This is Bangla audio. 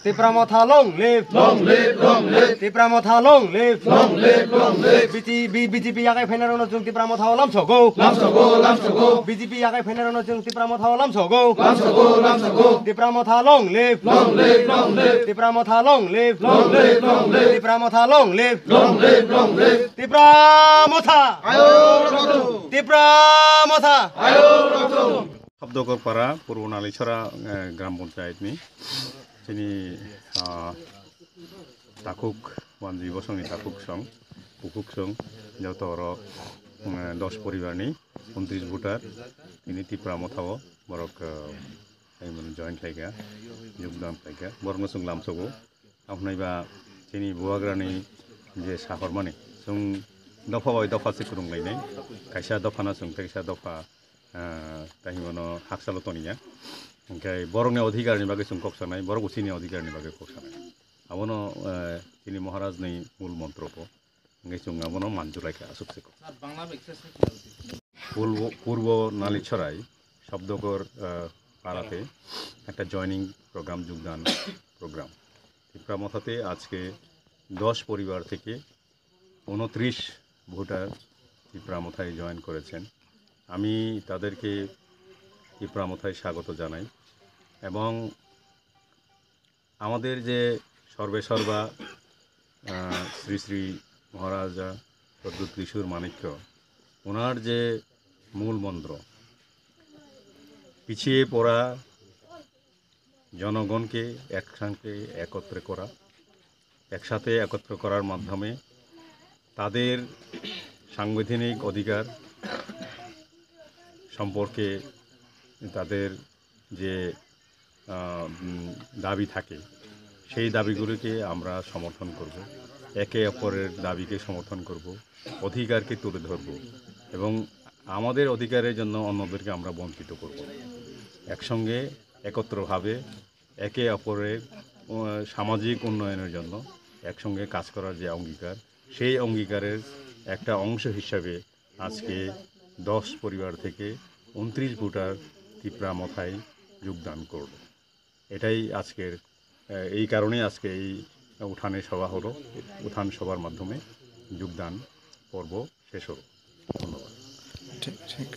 Tipramotha long live, long live, long live. Tipramotha long live, long live, long live. BJP yakai fenerono jung Tipramotha lam sogo, lam sogo, lam sogo. BJP yakai fenerono jung Tipramotha lam sogo, lam sogo, lam sogo. Tipramotha long live, long live, long live. Tipramotha long live, long live, long live. Tipramotha long live, long live, long live. Tipramotha, ayo roto. Tipramotha, ayo roto. শব্দকরপাড়া পূর্ব নালিছড়া গ্রাম পঞ্চায়েতনি যিনি তাকুক ওয়ানজি বসংনি তাকুক সং পুকুক সং যত 10 পরিবারনি 29 ভোটার তিনি টিপ্রামথাও বরক জয়েন্ট লাইগা যোগদান লাইগা বরনসং লামসগো आपनायबा যিনি बुवाग्रानि जे साहरमानि जों दफा बाय दफा सिकुरुंलायनाय खायसा दफाना जों खायसा दफा ताहिमनो हाकसालो तनिया ओंखाय बरंनि अधिकारनि बागै जों कक्सानाय बर गुसिनि अधिकारनि बागै कक्सानाय आबनो तिनि महाराजनि मूल मन्त्रखौ ओंखाय जों आबनो मानजुलायखा आसुकसेको पूर्व नालिछराय शब्दकर पाड़ाते একটা জয়নিং প্রোগ্রাম যোগদান প্রোগ্রাম টিপ্রামথাতে আজকে 10 পরিবার থেকে 29 ভোটার টিপ্রামথায় জয়েন করেছেন আমি তাদেরকে টিপ্রামথায় স্বাগত জানাই এবং আমাদের যে সর্বেসর্বা শ্রী শ্রী মহারাজা সদ্গুরু ত্রিশূর মাণিক্য ওনার যে মূল মন্ত্র পিছিয়ে পড়া জনগণকে একসাথে একত্রে করা একসাথে একত্র করার মাধ্যমে তাদের সাংবিধানিক অধিকার সম্পর্কে তাদের যে দাবি থাকে সেই দাবিগুলোকে আমরা সমর্থন করব একে অপরের দাবিকে সমর্থন করব অধিকারকে তুলে ধরব এবং আমাদের অধিকারের জন্য অন্যদেরকে আমরা বঞ্চিত করব একসঙ্গে একত্রভাবে একে অপরের সামাজিক উন্নয়নের জন্য একসঙ্গে কাজ করার যে অঙ্গীকার সেই অঙ্গীকারের একটা অংশ হিসাবে আজকে 10 পরিবার থেকে 29 ভোটার টিপ্রামথায় যোগদান করল এটাই আজকের এই কারণে আজকে এই উঠানে সভা হলো উঠান সভার মাধ্যমে যোগদান পর্ব শেষ হলো ধন্যবাদ ঠিক ঠিক